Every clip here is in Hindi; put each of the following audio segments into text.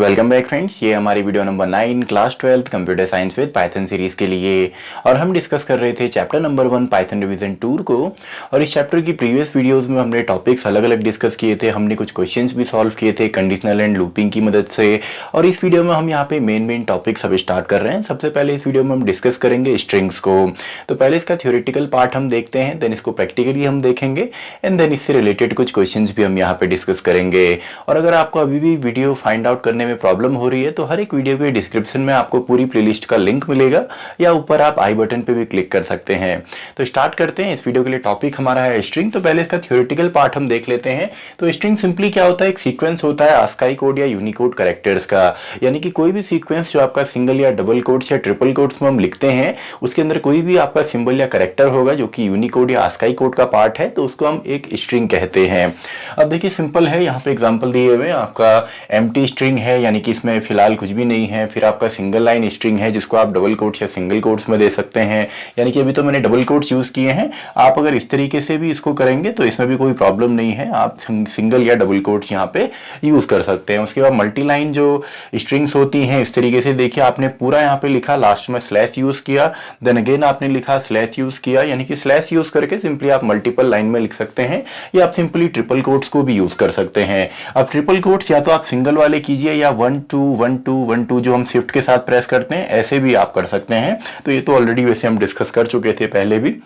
वेलकम बैक फ्रेंड्स, ये हमारी video number 9 class 12 computer science with Python series के लिए। और हम डिस्कस कर रहे थे chapter number 1 Python revision tour को। और इस चैप्टर की प्रीवियस वीडियोस में हमने टॉपिक्स अलग अलग डिस्कस किए थे, हमने कुछ क्वेश्चंस भी सॉल्व किए थे कंडीशनल एंड लूपिंग की मदद से। और इस वीडियो में हम यहाँ पे मेन टॉपिक्स अब स्टार्ट कर रहे हैं। सबसे पहले इस वीडियो में हम डिस्कस करेंगे स्ट्रिंग्स को। तो पहले इसका थ्योरेटिकल पार्ट हम देखते हैं, देन इसको प्रैक्टिकली हम देखेंगे एंड देन इससे रिलेटेड कुछ क्वेश्चन भी हम यहाँ पे डिस्कस करेंगे। और अगर आपको अभी भी वीडियो फाइंड आउट करने में प्रॉब्लम हो रही है तो हर एक वीडियो के डिस्क्रिप्शन में आपको पूरी प्लेलिस्ट का लिंक मिलेगा, या ऊपर आप आई बटन पे भी क्लिक कर सकते हैं। तो स्टार्ट करते हैं। इस वीडियो के लिए टॉपिक हमारा है स्ट्रिंग। तो पहले इसका थ्योरेटिकल पार्ट हम देख लेते हैं। तो स्ट्रिंग सिंपली क्या होता है, एक सीक्वेंस होता है आस्काई कोड या यूनिकोड कैरेक्टर्स का। यानी कि कोई भी सीक्वेंस जो आपका सिंगल या डबल कोड्स या ट्रिपल कोड्स में हम लिखते हैं, उसके अंदर कोई भी आपका सिंबल या कैरेक्टर होगा जो कि यूनिकोड या आस्काई कोड का पार्ट है, तो उसको हम एक स्ट्रिंग कहते हैं। अब देखिए सिंपल है, यहाँ पे एग्जांपल दिए हुए आपका एम्प्टी स्ट्रिंग है, यानी कि इसमें फिलहाल कुछ भी नहीं है। फिर आपका सिंगल लाइन स्ट्रिंग है जिसको आप डबल कोट्स या सिंगल कोट्स में दे सकते हैं, यानी कि अभी तो मैंने डबल कोट्स यूज किए हैं। आप अगर इस तरीके से भी इसको करेंगे तो इसमें भी कोई प्रॉब्लम नहीं है, आप सिंगल या डबल कोट्स यहाँ पे यूज कर सकते हैं। उसके बाद मल्टी लाइन जो स्ट्रिंग्स होती हैं, इस तरीके से देखिए आपने पूरा यहाँ पे लिखा, लास्ट में स्लैश यूज किया, देन अगेन आपने लिखा स्लैश यूज किया, यानी कि स्लैश यूज करके सिंपली आप मल्टीपल लाइन में लिख सकते हैं, या आप सिंपली ट्रिपल कोट्स को भी यूज कर सकते हैं। अब ट्रिपल कोट्स या तो आप सिंगल वाले कीजिए, या 1 2 1 2 1 2 जो हम शिफ्ट के साथ प्रेस करते हैं, ऐसे भी आप कर सकते हैं। तो ये तो ऑलरेडी वैसे हम डिस्कस कर चुके थे पहले भी।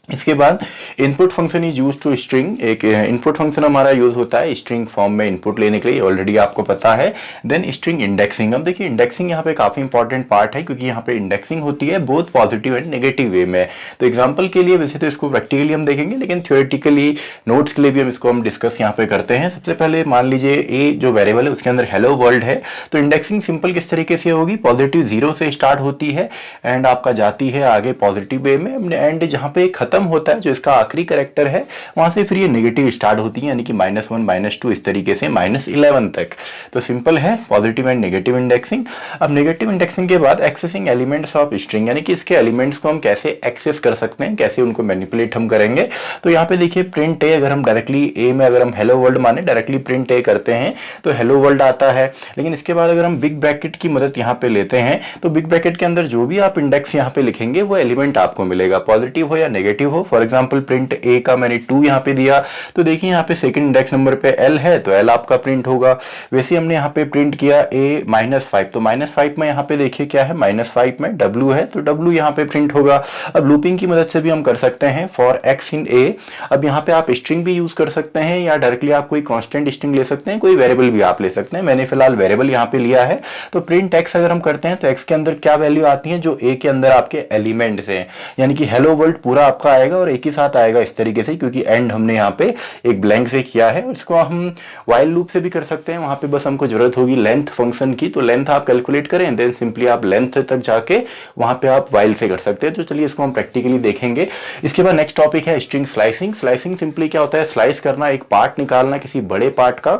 इसके बाद input function is use to string. एक इनपुट फंक्शन हमारा यूज होता है स्ट्रिंग फॉर्म में इनपुट लेने के लिए, ऑलरेडी आपको पता है। Then string indexing. अब देखिए इंडेक्सिंग यहाँ पे काफी इंपॉर्टेंट पार्ट है, क्योंकि यहाँ पे इंडेक्सिंग होती है both positive and negative way में। तो एग्जाम्पल के लिए वैसे तो इसको प्रैक्टिकली हम देखेंगे, लेकिन थ्योरेटिकली नोट्स के लिए भी हम इसको हम डिस्कस यहाँ पे करते हैं। सबसे पहले मान लीजिए ए जो वेरिएबल है उसके अंदर हेलो वर्ल्ड है, तो इंडेक्सिंग सिंपल किस तरीके से होगी, पॉजिटिव 0 से स्टार्ट होती है एंड आपका जाती है आगे पॉजिटिव वे में, एंड जहाँ पे खत्म होता है जो इसका आखिरी कैरेक्टर है वहां से फिर ये नेगेटिव स्टार्ट होती है, यानी कि -1 -2 इस तरीके से -11 तक। तो सिंपल है पॉजिटिव एंड नेगेटिव इंडेक्सिंग। अब नेगेटिव इंडेक्सिंग के बाद एक्सेसिंग एलिमेंट्स ऑफ स्ट्रिंग, यानी कि इसके एलिमेंट्स को हम कैसे एक्सेस कर सकते हैं, कैसे उनको मैनिपुलेट हम करेंगे। तो यहाँ पे देखिए प्रिंट ए, अगर हम डायरेक्टली ए में अगर हम हेलो वर्ल्ड माने डायरेक्टली प्रिंट ए करते हैं तो हेलो वर्ल्ड आता है। लेकिन इसके बाद अगर हम बिग ब्रैकेट की मदद यहाँ पे लेते हैं तो बिग ब्रैकेट के अंदर जो भी आप इंडेक्स यहाँ पे लिखेंगे वो एलिमेंट आपको मिलेगा, पॉजिटिव हो या नेगेटिव हो। फॉर एग्जाम्पल प्रिंट ए का मैंने 2 यहाँ पे दिया, तो देखिए यहाँ पे सेकंड इंडेक्स नंबर पे एल है तो एल आपका प्रिंट होगा। वैसे हमने यहाँ पे प्रिंट किया ए -5, तो -5 में यहाँ पे देखिए क्या है, -5 में डब्ल्यू है तो डब्ल्यू यहाँ पे प्रिंट होगा। अब लूपिंग की मदद से भी हम कर सकते हैं फॉर एक्स इन ए। अब यहाँ पे आप स्ट्रिंग भी यूज कर सकते हैं, या डायरेक्टली आप कोई कॉन्स्टेंट स्ट्रिंग ले सकते हैं, कोई वेरिएबल भी आप ले सकते हैं। मैंने फिलहाल वेरिएबल यहाँ पे लिया है। तो प्रिंट एक्स अगर हम करते हैं तो एक्स के अंदर क्या वैल्यू आती है, जो ए के अंदर आपके एलिमेंट्स हैं, यानी कि हेलो वर्ल्ड पूरा आपका आएगा और एक ही साथ आएगा इस तरीके से, क्योंकि एंड हमने यहाँ पे एक ब्लैंक से किया है। इसको हम वाइल लूप से भी कर सकते हैं, वहां पे बस हमको जरूरत होगी लेंथ फंक्शन की, तो लेंथ आप कैलकुलेट करें, देन सिंपली आप लेंथ तक जाके वहां पे आप वाइल से कर सकते हैं। तो चलिए इसको हम प्रैक्टिकली देखेंगे। इसके बाद नेक्स्ट टॉपिक है स्ट्रिंग स्लाइसिंग। स्लाइसिंग सिंपली क्या होता है, स्लाइस करना, एक पार्ट निकालना किसी बड़े पार्ट का।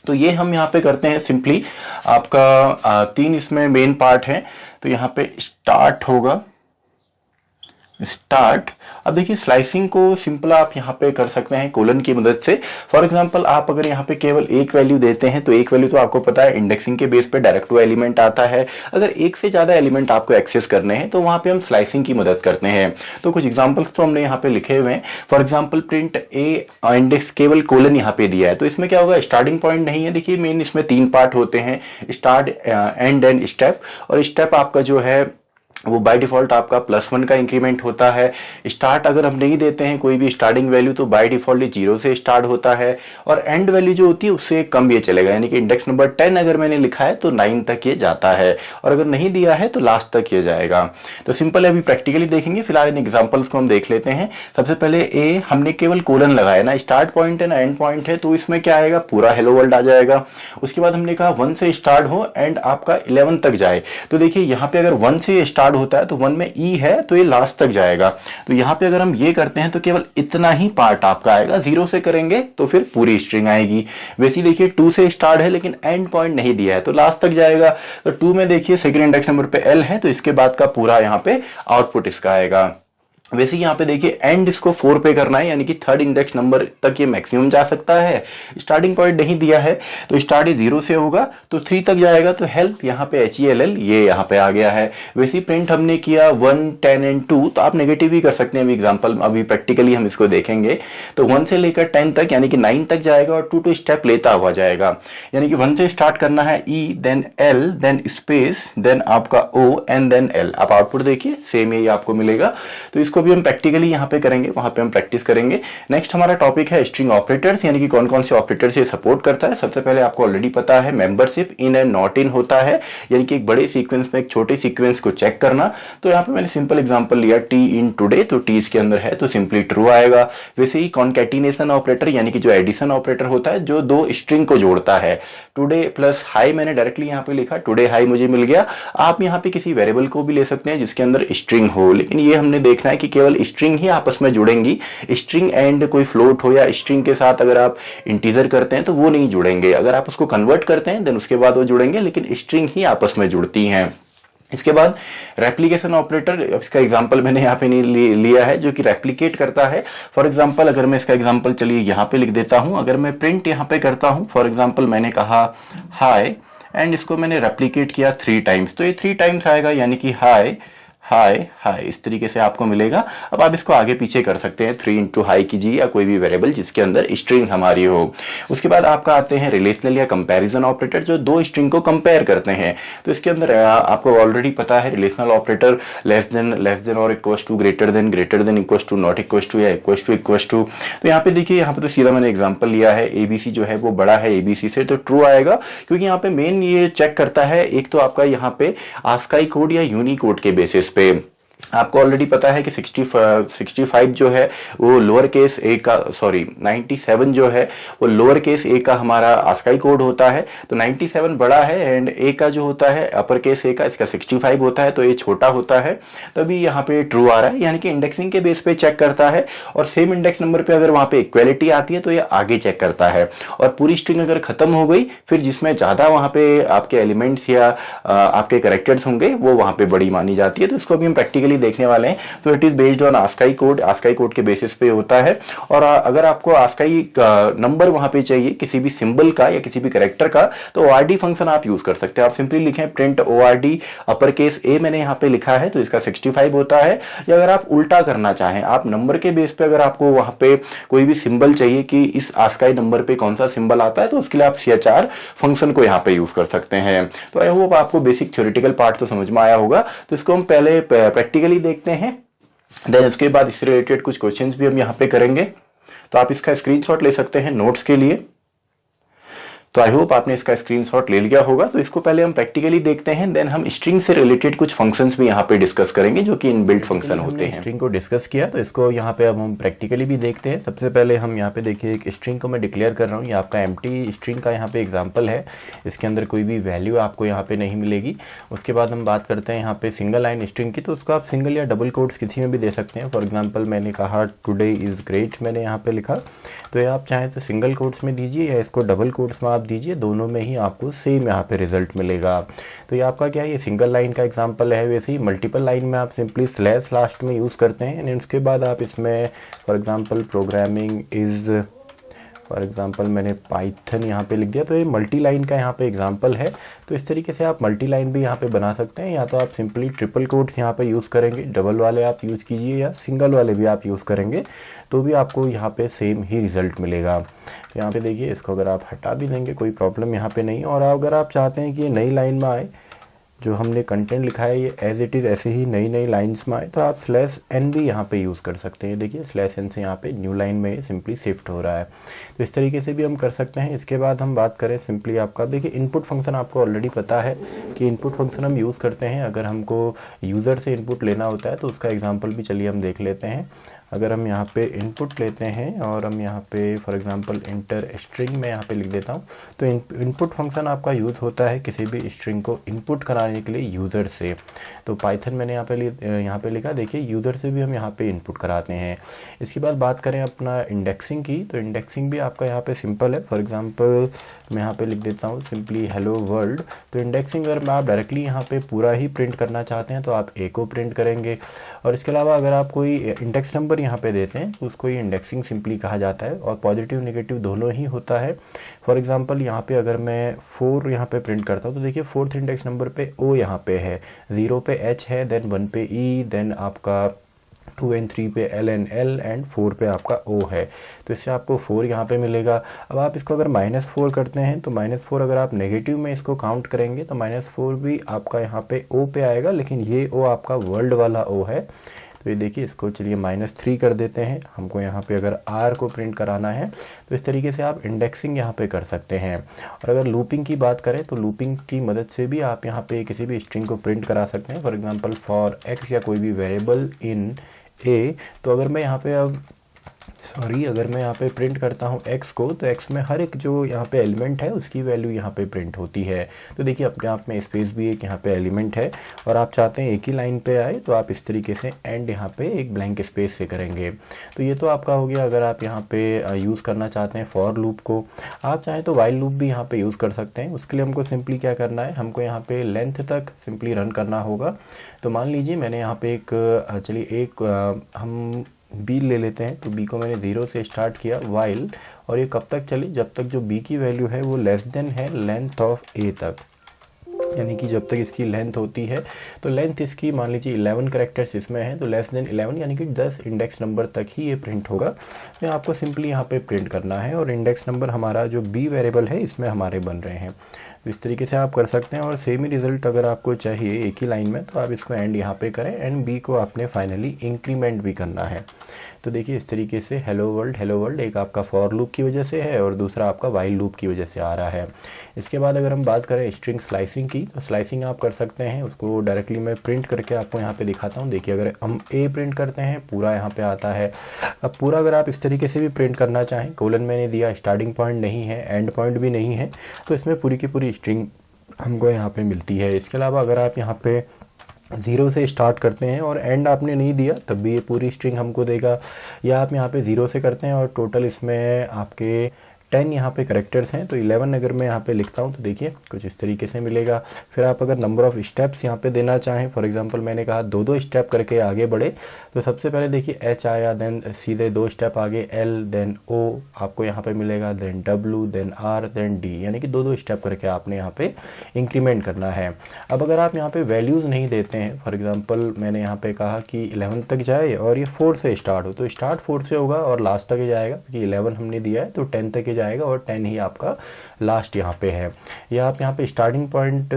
तो ये हम यहाँ पे करते हैं सिंपली, आपका 3 इसमें मेन पार्ट है। तो यहाँ पे स्टार्ट होगा, स्टार्ट। अब देखिए स्लाइसिंग को सिंपल आप यहाँ पे कर सकते हैं कोलन की मदद से। फॉर एग्जांपल आप अगर यहाँ पे केवल एक वैल्यू देते हैं, तो एक वैल्यू तो आपको पता है इंडेक्सिंग के बेस पे डायरेक्ट वो एलिमेंट आता है। अगर एक से ज्यादा एलिमेंट आपको एक्सेस करने हैं तो वहां पे हम स्लाइसिंग की मदद करते हैं। तो कुछ एग्जाम्पल्स तो हमने यहाँ पे लिखे हुए हैं। For example print A index केवल कोलन यहाँ पे दिया है, तो इसमें क्या होगा, स्टार्टिंग पॉइंट नहीं है। देखिए मेन इसमें 3 पार्ट होते हैं, स्टार्ट, एंड एंड स्टेप। और स्टेप आपका जो है वो बाय डिफॉल्ट आपका +1 का इंक्रीमेंट होता है। स्टार्ट अगर हम नहीं देते हैं कोई भी स्टार्टिंग वैल्यू तो बाय डिफॉल्ट 0 से स्टार्ट होता है, और एंड वैल्यू जो होती है उससे कम ये चलेगा, यानी कि इंडेक्स नंबर 10 अगर मैंने लिखा है तो 9 तक ये जाता है, और अगर नहीं दिया है तो लास्ट तक ये जाएगा। तो सिंपल है, अभी प्रैक्टिकली देखेंगे। फिलहाल इन एग्जाम्पल्स को हम देख लेते हैं। सबसे पहले ए हमने केवल कोलन लगाया ना, स्टार्ट पॉइंट है ना एंड पॉइंट है, तो इसमें क्या आएगा, पूरा हेलो वर्ल्ड आ जाएगा। उसके बाद हमने कहा 1 से स्टार्ट हो एंड आपका 11 तक जाए, तो देखिए यहाँ पे अगर 1 से स्टार्ट होता है तो 1 में ई है तो ये लास्ट तक जाएगा। तो यहाँ पे अगर हम ये करते हैं तो केवल इतना ही पार्ट आपका आएगा, 0 से करेंगे तो फिर पूरी स्ट्रिंग आएगी। वैसे देखिए 2 से स्टार्ट है लेकिन एंड पॉइंट नहीं दिया है तो लास्ट तक जाएगा। तो 2 में देखिए सेकंड इंडेक्स नंबर पे एल है तो इसके बाद का पूरा यहाँ पे आउटपुट इसका आएगा। वैसे यहाँ पे देखिए एंड इसको 4 पे करना है, यानी कि थर्ड इंडेक्स नंबर तक ये मैक्सिमम जा सकता है। स्टार्टिंग पॉइंट नहीं दिया है तो स्टार्ट 0 से होगा तो 3 तक जाएगा, तो हेल्प यहाँ पे HELL ये यहाँ पे आ गया है। वैसे प्रिंट हमने किया 1, 10 एंड 2, तो आप नेगेटिव भी कर सकते हैं। अभी एग्जाम्पल अभी प्रैक्टिकली हम इसको देखेंगे तो 1 से लेकर 10 तक यानी कि 9 तक जाएगा और 2 स्टेप लेता हुआ जाएगा। यानी कि 1 से स्टार्ट करना है E then L then space then आपका O एंड देन L। आप आउटपुट देखिए सेम यही आपको मिलेगा। तो इसको भी हम प्रैक्टिकली यहाँ पे करेंगे, वहां पे हम प्रैक्टिस करेंगे। नेक्स्ट हमारा टॉपिक है स्ट्रिंग ऑपरेटर्स, यानी कि कौन कौन से ऑपरेटर्स ये सपोर्ट करता है। सबसे पहले आपको ऑलरेडी पता है membership in and not in होता है, यानी कि एक बड़े सीक्वेंस में एक छोटे सीक्वेंस को चेक करना। तो यहाँ पे मैंने सिंपल एग्जांपल लिया टी इन टुडे, तो टी इसके अंदर है तो सिंपली ट्रू आएगा। वैसे ही कॉन्कैटिनेशन ऑपरेटर यानी कि जो एडिशन ऑपरेटर होता है जो दो स्ट्रिंग को जोड़ता है। टुडे प्लस हाई मैंने डायरेक्टली यहाँ पे लिखा, टुडे हाई मुझे मिल गया। आप यहाँ पे किसी वेरिएबल को भी ले सकते हैं जिसके अंदर स्ट्रिंग हो, लेकिन ये हमने देखना है कि केवल स्ट्रिंग ही आपस में जुड़ेंगी। स्ट्रिंग एंड कोई फ्लोट हो या स्ट्रिंग के साथ अगर आप इंटीजर करते हैं तो वो नहीं जुड़ेंगे। अगर आप उसको कन्वर्ट करते हैं देन उसके बाद वो जुड़ेंगे, लेकिन स्ट्रिंग ही आपस में जुड़ती हैं। इसके बाद रेप्लिकेशन ऑपरेटर, इसका एग्जांपल मैंने यहाँ पे नहीं लिया है, जो कि रेप्लिकेट करता है। फॉर एग्जांपल अगर मैं इसका एग्जांपल चलिए यहाँ पे लिख देता हूँ। अगर मैं प्रिंट यहाँ पे करता हूँ, फॉर एग्जांपल मैंने कहा हाय एंड इसको मैंने रेप्लिकेट किया 3 टाइम्स, तो ये 3 टाइम्स आएगा, यानी कि हाय हाय हाय, इस तरीके से आपको मिलेगा। अब आप इसको आगे पीछे कर सकते हैं, 3 इंटू हाई कीजिए या कोई भी वेरिएबल जिसके अंदर स्ट्रिंग हमारी हो। उसके बाद आपका आते हैं रिलेशनल या कंपैरिजन ऑपरेटर, जो दो स्ट्रिंग को कंपेयर करते हैं। तो इसके अंदर आपको ऑलरेडी पता है रिलेशनल ऑपरेटर लेस देन और equals to, greater than equals to, not equals to या इक्वल्स टू। तो यहाँ पे देखिए, यहाँ पे तो सीधा मैंने एग्जाम्पल लिया है, ABC जो है वो बड़ा है ABC से, तो ट्रू आएगा। क्योंकि यहाँ पे मेन ये चेक करता है, एक तो आपका यहाँ पे आस्काई कोड या यूनिकोड के बेसिस पे। आपको ऑलरेडी पता है कि 65 जो है वो लोअर केस ए का, सॉरी 97 जो है वो लोअर केस ए का हमारा आस्काई कोड होता है। तो 97 बड़ा है एंड ए का जो होता है अपर केस ए का, इसका 65 होता है, तो ये छोटा होता है, तभी यहाँ पे ट्रू आ रहा है। यानी कि इंडेक्सिंग के बेस पे चेक करता है, और सेम इंडेक्स नंबर पे अगर वहाँ पे इक्वेलिटी आती है तो ये आगे चेक करता है। और पूरी स्ट्रिंग अगर खत्म हो गई, फिर जिसमें ज़्यादा वहाँ पे आपके एलिमेंट्स या आपके कैरेक्टर्स होंगे वो वहाँ पे बड़ी मानी जाती है। तो इसको अभी हम प्रैक्टिकली देखने वाले हैं। तो it is based on ASCII code के बेसिस पे होता है। और अगर आपको आस्काई नंबर वहां पे चाहिए किसी भी सिंबल का या किसी भी कैरेक्टर का, तो ORD फंक्शन आप यूज कर सकते हैं। आप सिंपली लिखें प्रिंट ORD अपर केस ए, मैंने यहाँ पे लिखा है तो इसका 65 होता है। या अगर आप उल्टा करना चाहें, आप नंबर के बेस पे अगर आपको वहां पे कोई भी सिंबल चाहिए कि इस आस्काई नंबर पे कौन सा सिंबल आता है, तो उसके लिए आप CHR फंक्शन को यहाँ पे यूज कर सकते हैं। तो आई होप आपको बेसिक थ्योरेटिकल पार्ट तो समझ में आया होगा। तो इसको हम पहले प्रैक्टिकली देखते हैं, देन उसके बाद इससे रिलेटेड कुछ क्वेश्चंस भी हम यहाँ पे करेंगे। तो आप इसका स्क्रीनशॉट ले सकते हैं नोट्स के लिए। तो आई होप आपने इसका स्क्रीनशॉट ले लिया होगा। तो इसको पहले हम प्रैक्टिकली देखते हैं, देन हम स्ट्रिंग से रिलेटेड कुछ फंक्शंस भी यहाँ पे डिस्कस करेंगे जो कि इनबिल्ट फंक्शन होते हैं। स्ट्रिंग को डिस्कस किया तो इसको यहाँ पे अब हम प्रैक्टिकली भी देखते हैं। सबसे पहले हम यहाँ पे देखिए एक स्ट्रिंग को मैं डिक्लेयर कर रहा हूँ, ये आपका एम्प्टी स्ट्रिंग का यहाँ पे एग्जाम्पल है। इसके अंदर कोई भी वैल्यू आपको यहाँ पे नहीं मिलेगी। उसके बाद हम बात करते हैं यहाँ पे सिंगल लाइन स्ट्रिंग की, तो उसको आप सिंगल या डबल कोट्स किसी में भी दे सकते हैं। फॉर एग्जाम्पल मैंने कहा टुडे इज़ ग्रेट, मैंने यहाँ पे लिखा, तो ये आप चाहें तो सिंगल कोट्स में दीजिए या इसको डबल कोट्स में आप दीजिए, दोनों में ही आपको सेम यहाँ पे रिजल्ट मिलेगा। तो ये आपका क्या है, ये सिंगल लाइन का एग्जांपल है। वैसे ही मल्टीपल लाइन में आप सिंपली स्लैश लास्ट में यूज़ करते हैं एंड उसके बाद आप इसमें for example programming is, for example मैंने पाइथन यहाँ पे लिख दिया, तो ये मल्टी लाइन का यहाँ पे एग्जांपल है। तो इस तरीके से आप मल्टी लाइन भी यहाँ पे बना सकते हैं, या तो आप सिंपली ट्रिपल कोट्स यहाँ पे यूज़ करेंगे, डबल वाले आप यूज़ कीजिए या सिंगल वाले भी आप यूज़ करेंगे, तो भी आपको यहाँ पे सेम ही रिजल्ट मिलेगा। तो यहाँ पे देखिए, इसको अगर आप हटा भी देंगे कोई प्रॉब्लम यहाँ पे नहीं। और अगर आप चाहते हैं कि ये नई लाइन में आए, जो हमने कंटेंट लिखा है ये एज इट इज़ ऐसे ही नई नई लाइंस में आए, तो आप /n भी यहाँ पे यूज़ कर सकते हैं। देखिए /n से यहाँ पे न्यू लाइन में सिंपली शिफ्ट हो रहा है। तो इस तरीके से भी हम कर सकते हैं। इसके बाद हम बात करें सिंपली आपका, देखिए इनपुट फंक्शन आपको ऑलरेडी पता है कि इनपुट फंक्शन हम यूज़ करते हैं अगर हमको यूज़र से इनपुट लेना होता है। तो उसका एग्जाम्पल भी चलिए हम देख लेते हैं। अगर हम यहाँ पे इनपुट लेते हैं और हम यहाँ पे फॉर एग्जांपल इंटर स्ट्रिंग में यहाँ पे लिख देता हूँ, तो इनपुट फंक्शन आपका यूज़ होता है किसी भी स्ट्रिंग को इनपुट कराने के लिए यूज़र से। तो पाइथन मैंने यहाँ पे लिखा, देखिए यूज़र से भी हम यहाँ पे इनपुट कराते हैं। इसके बाद बात करें अपना इंडेक्सिंग की, तो इंडेक्सिंग भी आपका यहाँ पे सिंपल है। फॉर एग्जांपल मैं यहाँ पे लिख देता हूँ सिंपली हेलो वर्ल्ड। तो इंडेक्सिंग अगर आप डायरेक्टली यहाँ पे पूरा ही प्रिंट करना चाहते हैं तो आप ए को प्रिंट करेंगे, और इसके अलावा अगर आप कोई इंडेक्स नंबर यहाँ पे देते हैं तो उसको ही इंडेक्सिंग सिंपली कहा जाता है, और पॉजिटिव नेगेटिव दोनों ही होता है। फॉर एग्जांपल यहाँ पे अगर मैं 4 यहाँ पे प्रिंट करता हूँ तो देखिए 4th इंडेक्स नंबर पे ओ यहाँ पे है, 0 पे एच है, देन 1 पे ई, देन आपका 2 एंड 3 पे एल एंड एल, एंड 4 पे आपका ओ है। तो इससे आपको 4 यहाँ पे मिलेगा। अब आप इसको अगर -4 करते हैं तो -4 अगर आप नेगेटिव में इसको काउंट करेंगे तो -4 भी आपका यहाँ पे ओ पे आएगा, लेकिन ये ओ आपका वर्ल्ड वाला ओ है। तो ये देखिए, इसको चलिए -3 कर देते हैं। हमको यहाँ पे अगर आर को प्रिंट कराना है तो इस तरीके से आप इंडेक्सिंग यहाँ पे कर सकते हैं। और अगर लूपिंग की बात करें तो लूपिंग की मदद से भी आप यहाँ पे किसी भी स्ट्रिंग को प्रिंट करा सकते हैं। फॉर एग्जांपल फॉर एक्स या कोई भी वेरिएबल इन ए, तो अगर मैं यहाँ पे अगर मैं यहाँ पे प्रिंट करता हूँ x को, तो x में हर एक जो यहाँ पे एलिमेंट है उसकी वैल्यू यहाँ पे प्रिंट होती है। तो देखिए अपने आप में स्पेस भी एक यहाँ पे एलिमेंट है, और आप चाहते हैं एक ही लाइन पे आए तो आप इस तरीके से एंड यहाँ पे एक ब्लैंक स्पेस से करेंगे। तो ये तो आपका हो गया अगर आप यहाँ पे यूज़ करना चाहते हैं फॉर लूप को। आप चाहें तो वाइल लूप भी यहाँ पे यूज़ कर सकते हैं। उसके लिए हमको सिंपली क्या करना है, हमको यहाँ पे लेंथ तक सिंपली रन करना होगा। तो मान लीजिए मैंने यहाँ पे हम बी ले लेते हैं, तो बी को मैंने 0 से स्टार्ट किया वाइल, और ये कब तक चली, जब तक जो बी की वैल्यू है वो लेस देन है लेंथ ऑफ ए तक, यानी कि जब तक इसकी लेंथ होती है। तो लेंथ इसकी मान लीजिए 11 कैरेक्टर्स इसमें है, तो लेस देन 11 यानी कि 10 इंडेक्स नंबर तक ही ये प्रिंट होगा। तो आपको सिंपली यहाँ पे प्रिंट करना है, और इंडेक्स नंबर हमारा जो बी वेरिएबल है इसमें हमारे बन रहे हैं। तो इस तरीके से आप कर सकते हैं। और सेम ही रिजल्ट अगर आपको चाहिए एक ही लाइन में, तो आप इसको एंड यहाँ पे करें, एंड बी को आपने फाइनली इंक्रीमेंट भी करना है। तो देखिए इस तरीके से हेलो वर्ल्ड एक आपका फॉर लूप की वजह से है, और दूसरा आपका वाइल लूप की वजह से आ रहा है। इसके बाद अगर हम बात करें स्ट्रिंग स्लाइसिंग की, तो स्लाइसिंग आप कर सकते हैं। उसको डायरेक्टली मैं प्रिंट करके आपको यहाँ पे दिखाता हूँ। देखिए अगर हम ए प्रिंट करते हैं पूरा यहाँ पे आता है। अब पूरा अगर आप इस तरीके से भी प्रिंट करना चाहें, कोलन मैंने दिया, स्टार्टिंग पॉइंट नहीं है, एंड पॉइंट भी नहीं है, तो इसमें पूरी की पूरी स्ट्रिंग हमको यहाँ पे मिलती है। इसके अलावा अगर आप यहाँ पे 0 से स्टार्ट करते हैं और एंड आपने नहीं दिया तब भी ये पूरी स्ट्रिंग हमको देगा, या आप यहाँ पे 0 से करते हैं और टोटल इसमें आपके 10 यहाँ पे करेक्टर्स हैं, तो 11 अगर मैं यहाँ पे लिखता हूँ तो देखिए कुछ इस तरीके से मिलेगा। फिर आप अगर नंबर ऑफ़ स्टेप्स यहाँ पे देना चाहें, फॉर एग्जांपल मैंने कहा 2-2 स्टेप करके आगे बढ़े, तो सबसे पहले देखिए एच आया, देन सीधे 2 स्टेप आगे एल, देन ओ आपको यहाँ पे मिलेगा, then W, then R, then D, यानी कि 2-2 स्टेप करके आपने यहाँ पे इंक्रीमेंट करना है। अब अगर आप यहाँ पे वैल्यूज़ नहीं देते हैं, फॉर एग्जांपल मैंने यहाँ पे कहा कि 11 तक जाए और ये 4 से स्टार्ट हो, तो स्टार्ट 4 से होगा और लास्ट तक ही जाएगा, क्योंकि 11 हमने दिया है तो 10 तक ही जाएगा, और 10 ही आपका लास्ट यहाँ पे है। या आप यहाँ पे स्टार्टिंग पॉइंट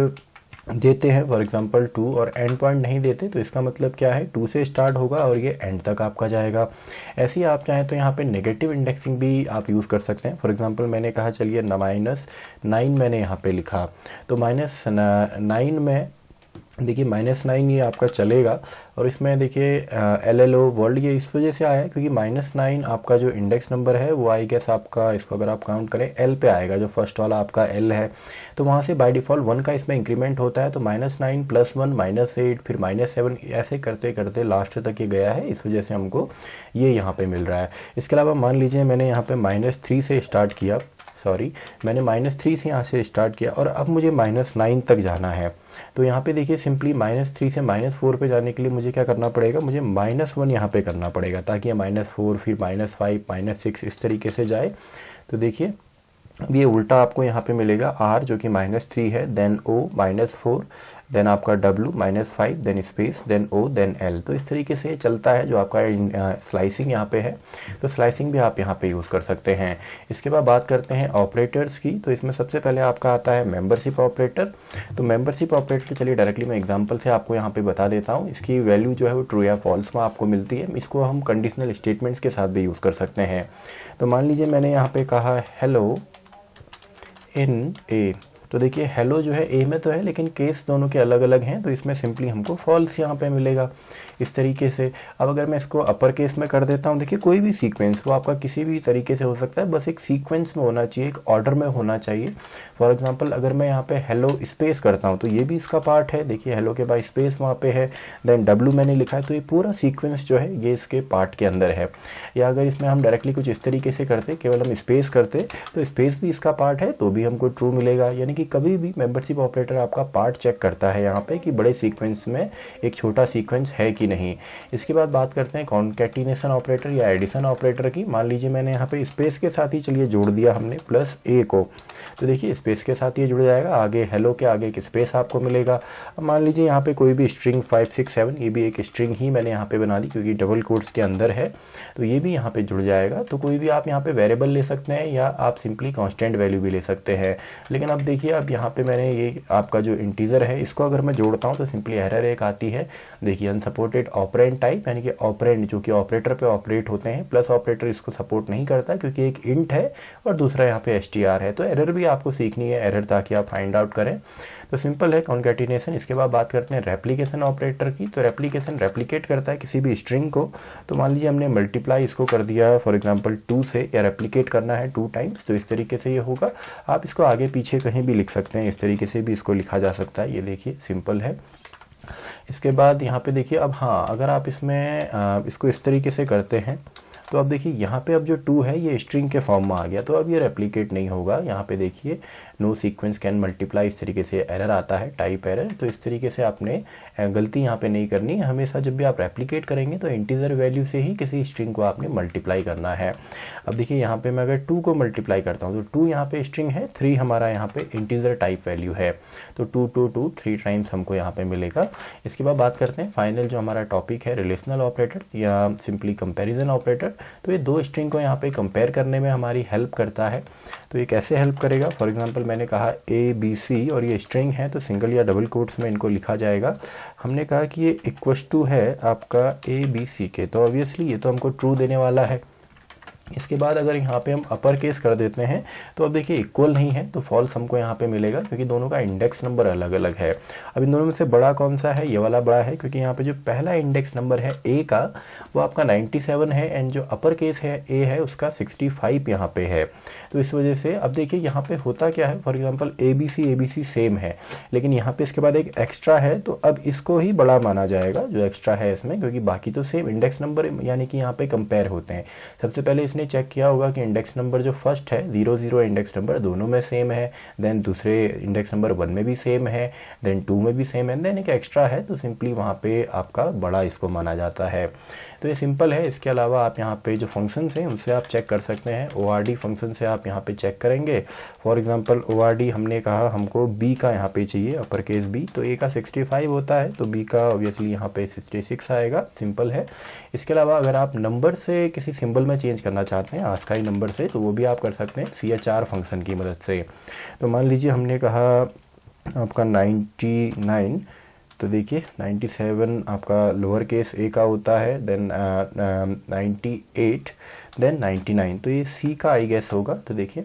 देते हैं फॉर एग्जांपल 2 और एंड पॉइंट नहीं देते, तो इसका मतलब क्या है, 2 से स्टार्ट होगा और ये एंड तक आपका जाएगा। ऐसे ही आप चाहें तो यहाँ पे नेगेटिव इंडेक्सिंग भी आप यूज़ कर सकते हैं। फॉर एग्जांपल मैंने कहा चलिए -9 मैंने यहाँ पे लिखा, तो -9 में देखिए -9 ये आपका चलेगा, और इसमें देखिए LLO वर्ल्ड ये इस वजह से आया है क्योंकि -9 आपका जो इंडेक्स नंबर है वो आई गेस आपका, इसको अगर आप काउंट करें L पे आएगा, जो फर्स्ट वाला आपका L है, तो वहाँ से बाय डिफ़ॉल्ट 1 का इसमें इंक्रीमेंट होता है, तो -9 + 1 -8 फिर -7 ऐसे करते करते लास्ट तक ये गया है, इस वजह से हमको ये यहाँ पे मिल रहा है। इसके अलावा मान लीजिए मैंने यहाँ पे -3 से स्टार्ट किया, मैंने -3 से यहाँ से स्टार्ट किया और अब मुझे -9 तक जाना है, तो यहाँ पे देखिए सिंपली -3 से -4 पे जाने के लिए मुझे क्या करना पड़ेगा, मुझे -1 यहाँ पे करना पड़ेगा, ताकि ये -4 फिर -5 -6 इस तरीके से जाए। तो देखिए अब ये उल्टा आपको यहाँ पे मिलेगा, R जो कि -3 है, देन O -4, देन आपका W -5, then space, then O, then L। तो इस तरीके से चलता है जो आपका स्लाइसिंग यहाँ पे है। तो स्लाइसिंग भी आप यहाँ पे यूज़ कर सकते हैं। इसके बाद बात करते हैं ऑपरेटर्स की, तो इसमें सबसे पहले आपका आता है मेंबरशिप ऑपरेटर। तो मेंबरशिप ऑपरेटर चलिए डायरेक्टली मैं एग्जांपल से आपको यहाँ पे बता देता हूँ। इसकी वैल्यू जो है वो ट्रू या फॉल्स में आपको मिलती है। इसको हम कंडीशनल स्टेटमेंट्स के साथ भी यूज़ कर सकते हैं। तो मान लीजिए मैंने यहाँ पे कहा हेलो इन ए, तो देखिए हेलो जो है ए में तो है, लेकिन केस दोनों के अलग अलग हैं, तो इसमें सिंपली हमको फॉल्स यहाँ पे मिलेगा इस तरीके से। अब अगर मैं इसको अपर केस में कर देता हूँ, देखिए कोई भी सीक्वेंस वो आपका किसी भी तरीके से हो सकता है, बस एक सीक्वेंस में होना चाहिए, एक ऑर्डर में होना चाहिए। फॉर एग्जांपल अगर मैं यहाँ पे हेलो स्पेस करता हूँ तो ये भी इसका पार्ट है, देखिए हेलो के बाद स्पेस वहाँ पे है, देन डब्लू मैंने लिखा है, तो ये पूरा सीक्वेंस जो है ये इसके पार्ट के अंदर है। या अगर इसमें हम डायरेक्टली कुछ इस तरीके से करते, केवल हम स्पेस करते, तो स्पेस भी इसका पार्ट है तो भी हमको ट्रू मिलेगा। यानी कि कभी भी मेंबरशिप ऑपरेटर आपका पार्ट चेक करता है यहाँ पे कि बड़े सीक्वेंस में एक छोटा सीक्वेंस है कि नहीं। इसके बाद बात करते हैं कॉन्कैटिनेशन ऑपरेटर या एडिशन ऑपरेटर की। मान लीजिए मैंने यहाँ पे स्पेस के साथ ही चलिए जोड़ दिया हमने प्लस ए को, तो देखिए स्पेस के साथ ये जुड़ जाएगा, आगे हेलो के आगे एक स्पेस आपको मिलेगा। अब मान लीजिए यहाँ पे कोई भी स्ट्रिंग 5 6 7, ये भी एक स्ट्रिंग ही मैंने यहाँ पे बना दी क्योंकि डबल कोट्स के अंदर है, तो ये भी यहाँ पे जुड़ जाएगा। तो कोई भी आप यहाँ पे वेरिएबल ले सकते हैं या आप सिंपली कांस्टेंट वैल्यू भी ले सकते हैं। लेकिन अब देखिए अब यहाँ पे मैंने ये आपका जो इंटीजर है इसको अगर मैं जोड़ता हूँ तो सिंपली एरर एक आती है, देखिए अनसपोर्टेड ऑपरेंड टाइप, यानी कि ऑपरेंड जो कि ऑपरेटर पे ऑपरेट होते हैं, प्लस ऑपरेटर इसको सपोर्ट नहीं करता क्योंकि एक इंट है और दूसरा यहाँ पे str है। तो एरर भी आपको सीखनी है एरर, ताकि आप फाइंड आउट करें। तो सिंपल है कॉन्कैटिनेशन। इसके बाद बात करते हैं रेप्लिकेशन ऑपरेटर की। तो रेप्लिकेशन रेप्लिकेट करता है किसी भी स्ट्रिंग को। तो मान लीजिए हमने मल्टीप्लाई इसको कर दिया फॉर एग्जांपल 2 से, या रेप्लिकेट करना है 2 टाइम्स, तो इस तरीके से ये होगा। आप इसको आगे पीछे कहीं भी लिख सकते हैं, इस तरीके से भी इसको लिखा जा सकता है। ये देखिए सिंपल है। इसके बाद यहाँ पे देखिए अब हाँ, अगर आप इसमें इसको इस तरीके से करते हैं तो अब देखिए यहाँ पे अब जो 2 है ये स्ट्रिंग के फॉर्म में आ गया, तो अब ये रेप्लिकेट नहीं होगा। यहाँ पे देखिए नो सीक्वेंस कैन मल्टीप्लाई, इस तरीके से एरर आता है, टाइप एरर। तो इस तरीके से आपने गलती यहाँ पे नहीं करनी है। हमेशा जब भी आप रेप्लिकेट करेंगे तो इंटीजर वैल्यू से ही किसी स्ट्रिंग को आपने मल्टीप्लाई करना है। अब देखिए यहाँ पे मैं अगर 2 को मल्टीप्लाई करता हूँ तो 2 यहाँ पे स्ट्रिंग है, 3 हमारा यहाँ पे इंटीजर टाइप वैल्यू है, तो 2 2 2 3 टाइम्स हमको यहाँ पे मिलेगा। इसके बाद बात करते हैं फाइनल जो हमारा टॉपिक है, रिलेशनल ऑपरेटर या सिंपली कंपेरिजन ऑपरेटर। तो ये दो स्ट्रिंग को यहाँ पे कंपेयर करने में हमारी हेल्प करता है। तो ये कैसे हेल्प करेगा, फॉर एग्जांपल मैंने कहा ए बी सी और ये स्ट्रिंग है, तो सिंगल या डबल कोट्स में इनको लिखा जाएगा। हमने कहा कि ये इक्वल्स टू है आपका ए बी सी के, तो ऑब्वियसली ये तो हमको ट्रू देने वाला है। इसके बाद अगर यहाँ पे हम अपर केस कर देते हैं तो अब देखिए इक्वल नहीं है, तो फॉल्स हमको यहाँ पे मिलेगा क्योंकि दोनों का इंडेक्स नंबर अलग अलग है। अब इन दोनों में से बड़ा कौन सा है, ये वाला बड़ा है, क्योंकि यहाँ पे जो पहला इंडेक्स नंबर है ए का वो आपका 97 है, एंड जो अपर केस है ए है उसका 65 यहाँ पे है। तो इस वजह से अब देखिए यहाँ पे होता क्या है, for example A B C same है, लेकिन यहाँ पे इसके बाद एक एक्स्ट्रा है, तो अब इसको ही बड़ा माना जाएगा जो एक्स्ट्रा है इसमें, क्योंकि बाकी तो सेम इंडेक्स नंबर यानी कि यहाँ पे कंपेयर होते हैं। सबसे पहले इसने चेक किया होगा कि इंडेक्स नंबर जो फर्स्ट है 00 इंडेक्स नंबर दोनों में सेम है, देन दूसरे इंडेक्स नंबर 1 में भी सेम है, देन 2 में भी सेम है, देन एक एक्स्ट्रा है, तो सिंपली वहाँ पे आपका बड़ा इसको माना जाता है। तो ये सिंपल है। इसके अलावा आप यहाँ पे जो फंक्शंस हैं उनसे आप चेक कर सकते हैं। ORD फंक्शन से आप यहाँ पे चेक करेंगे, फॉर एग्जांपल ORD हमने कहा हमको B का यहाँ पे चाहिए अपर केस B, तो A का 65 होता है, तो B का ऑब्वियसली यहाँ पे 66 आएगा, सिंपल है। इसके अलावा अगर आप नंबर से किसी सिंबल में चेंज करना चाहते हैं आस्काई नंबर से, तो वो भी आप कर सकते हैं CHR फंक्शन की मदद से। तो मान लीजिए हमने कहा आपका 99, तो देखिए 97 आपका लोअर केस ए का होता है, देन 98, देन 99, तो ये सी का आई गेस होगा। तो देखिए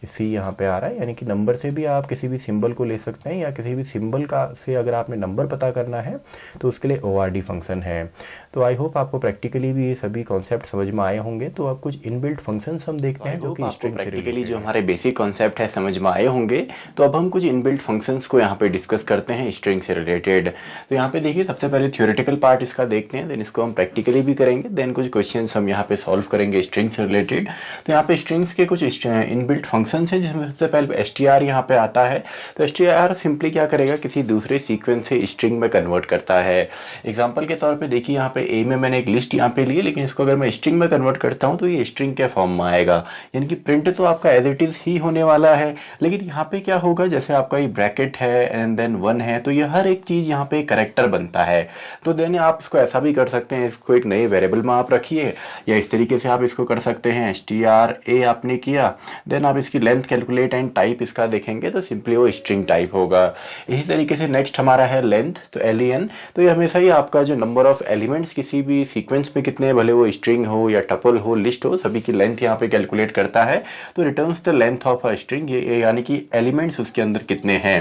सी यहाँ पे आ रहा है, यानी कि नंबर से भी आप किसी भी सिंबल को ले सकते हैं, या किसी भी सिंबल का से अगर आपने नंबर पता करना है तो उसके लिए ORD फंक्शन है। तो आई होप आपको प्रैक्टिकली भी ये सभी कॉन्सेप्ट समझ में आए होंगे। तो अब कुछ इनबिल्ट फंक्शंस हम देखते हैं जो कि स्ट्रिंग से प्रैक्टिकली जो हमारे बेसिक कॉन्सेप्ट है समझ में आए होंगे। तो अब हम कुछ इनबिल्ट फंक्शंस को यहाँ पे डिस्कस करते हैं स्ट्रिंग से रिलेटेड। तो यहाँ पे देखिए सबसे पहले थ्योरेटिकल पार्ट इसका देखते हैं, देन इसको हम प्रैक्टिकली भी करेंगे, देन कुछ क्वेश्चन हम यहाँ पे सॉल्व करेंगे स्ट्रिंग से रिलेटेड। तो यहाँ पे स्ट्रिंग्स के कुछ इनबिल्ट फंक्शंस हैं, जिसमें सबसे पहले str यहाँ पे आता है। तो str सिंपली क्या करेगा, किसी दूसरे सीक्वेंस से स्ट्रिंग में कन्वर्ट करता है। एग्जांपल के तौर पे देखिए यहाँ पे ए में मैंने एक लिस्ट यहाँ पे ली है, लेकिन इसको अगर मैं स्ट्रिंग में कन्वर्ट करता हूँ तो ये स्ट्रिंग के फॉर्म में आएगा, यानी कि प्रिंट तो आपका एज इट इज ही होने वाला है, लेकिन यहाँ पे क्या होगा, जैसे आपका ये ब्रैकेट है एंड देन 1 है, तो ये हर एक चीज यहाँ पे कैरेक्टर बनता है। तो देन आप इसको ऐसा भी कर सकते हैं, इसको एक नए वेरिएबल में आप रखिए, या इस तरीके से आप इसको कर सकते हैं str a आपने किया, देन आप इसकी इसकी लेंथ कैलकुलेट एंड टाइप इसका देखेंगे तो सिंपली वो स्ट्रिंग टाइप होगा। इसी तरीके से नेक्स्ट हमारा है लेंथ, तो len, तो ये हमेशा ही आपका जो नंबर ऑफ एलिमेंट्स किसी भी सीक्वेंस में कितने, भले वो स्ट्रिंग हो या टपल हो, लिस्ट हो, सभी की लेंथ यहाँ पे कैलकुलेट करता है। तो returns the length of a string, ये यानी कि एलिमेंट्स उसके अंदर कितने हैं।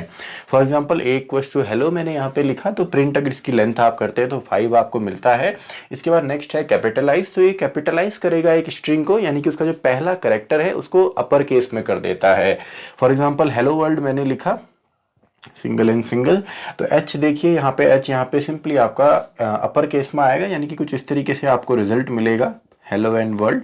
For example a equals to hello मैंने यहाँ पे लिखा, तो प्रिंट अगर इसकी लेंथ आप करते हैं तो 5 आपको मिलता है। इसके बाद नेक्स्ट है कैपिटलाइज, तो ये कैपिटलाइज करेगा एक स्ट्रिंग को, यानी कि उसका जो पहला कैरेक्टर है उसको अपर केस में कर देता है। फॉर एग्जाम्पल हेलो वर्ल्ड मैंने लिखा सिंगल एंड सिंगल, तो एच देखिए यहाँ पे, एच यहाँ पे सिंपली आपका अपर केस में आएगा, यानी कि कुछ इस तरीके से आपको रिजल्ट मिलेगा हेलो एंड वर्ल्ड।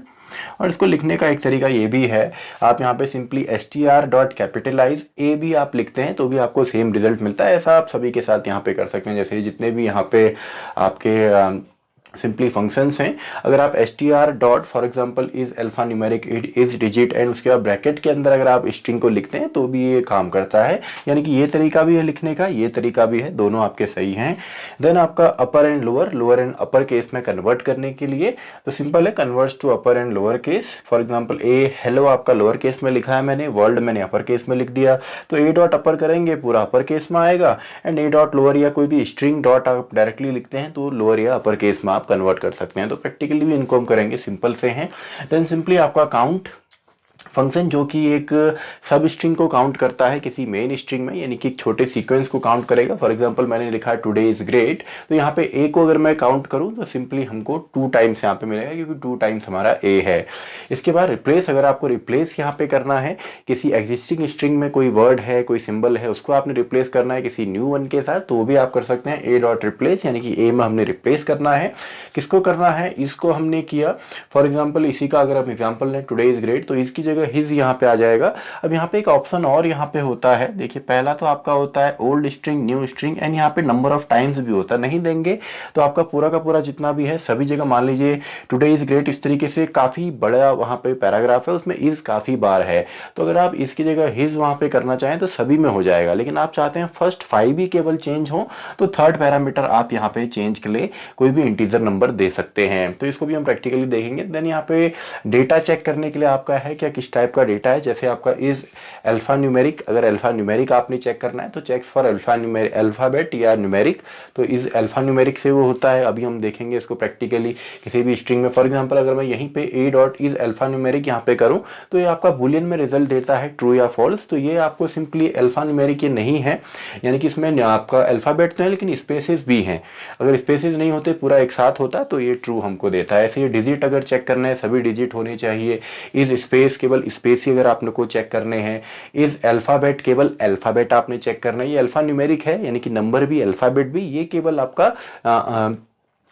और इसको लिखने का एक तरीका ये भी है, आप यहाँ पे सिंपली str.capitalize a भी आप लिखते हैं तो भी आपको सेम रिजल्ट मिलता है। ऐसा आप सभी के साथ यहाँ पे कर सकते हैं, जैसे जितने भी यहाँ पे आपके सिंपली फंक्शंस हैं, अगर आप str dot for example is alpha numeric is digit and उसके बाद ब्रैकेट के अंदर अगर आप स्ट्रिंग को लिखते हैं तो भी ये काम करता है। यानी कि ये तरीका भी है लिखने का, ये तरीका भी है, दोनों आपके सही हैं। देन आपका upper and lower, lower and upper case में कन्वर्ट करने के लिए तो सिंपल है, converts to upper and lower case. For example A hello आपका लोअर केस में लिखा है मैंने, वर्ल्ड मैंने अपर केस में लिख दिया, तो ए डॉट अपर करेंगे पूरा अपर केस में आएगा, एंड ए डॉट लोअर या कोई भी स्ट्रिंग डॉट आप डायरेक्टली लिखते हैं तो लोअर या अपर केस में आप कन्वर्ट कर सकते हैं। तो प्रैक्टिकली भी इनको हम करेंगे, सिंपल से हैं। देन सिंपली आपका काउंट फंक्शन जो कि एक सब स्ट्रिंग को काउंट करता है किसी मेन स्ट्रिंग में, यानी कि एक छोटे सीक्वेंस को काउंट करेगा। फॉर एग्जांपल मैंने लिखा टुडे इज ग्रेट, तो यहाँ पे ए को अगर मैं काउंट करूँ तो सिंपली हमको 2 टाइम्स यहाँ पे मिलेगा, क्योंकि 2 टाइम्स हमारा ए है। इसके बाद रिप्लेस, अगर आपको रिप्लेस यहाँ पे करना है किसी एग्जिस्टिंग स्ट्रिंग में, कोई वर्ड है कोई सिंबल है उसको आपने रिप्लेस करना है किसी न्यू वन के साथ, तो वो भी आप कर सकते हैं। ए डॉट रिप्लेस, यानी कि ए में हमने रिप्लेस करना है, किसको करना है, इसको हमने किया। फॉर एग्जाम्पल इसी का अगर हम एग्जाम्पल लें टुडे इज ग्रेट, तो इसकी जगह हिज यहाँ पे आ जाएगा। अब यहाँ पे एक ऑप्शन और यहाँ पे होता है, देखिए पहला तो आपका होता है old string new string, and यहाँ पे नंबर ऑफ टाइम्स भी होता है। नहीं देंगे तो आपका पूरा का पूरा जितना भी है सभी जगह, मान लीजिए टुडे इज ग्रेट इस तरीके से काफी बड़ा वहाँ पे पैराग्राफ है, उसमें इज काफी बार है, तो अगर आप इसकी जगह हिज वहाँ पे करना चाहें तो सभी में हो जाएगा। लेकिन आप चाहते हैं फर्स्ट 5 ही केवल चेंज हो तो थर्ड पैरामीटर आप यहाँ पे चेंज के लिए कोई भी इंटीजर नंबर दे सकते हैं, तो इसको भी हम प्रैक्टिकली देखेंगे। देन यहाँ पे डेटा चेक करने के लिए आपका है क्या, किस टाइप का डेटा है, जैसे आपका इज अल्फा न्यूमेरिक, अगर अल्फा न्यूमेरिक आपने चेक करना है तो चेक्स फॉर अल्फाबेट या न्यूमेरिक, तो इज अल्फा न्यूमेरिक से वो होता है। अभी हम देखेंगे इसको प्रैक्टिकली किसी भी स्ट्रिंग में। फॉर एग्जांपल अगर मैं यहीं पे ए डॉट इज अल्फा न्यूमेरिक यहाँ पे करूँ तो ये आपका बुलियन में रिजल्ट देता है ट्रू या फॉल्स, तो ये आपको सिंपली अल्फा न्यूमेरिक ये नहीं है, यानी कि इसमें आपका अल्फाबेट तो है लेकिन स्पेसेस भी हैं, अगर स्पेसेस नहीं होते पूरा एक साथ होता तो ये ट्रू हमको देता है। ऐसे ये डिजिट अगर चेक करना है सभी डिजिट होने चाहिए, इज स्पेस केवल स्पेस ही अगर आपने को चेक करने हैं, इज अल्फाबेट केवल अल्फाबेट आपने चेक करना है, ये अल्फा न्यूमेरिक है यानी कि नंबर भी अल्फाबेट भी, ये केवल आपका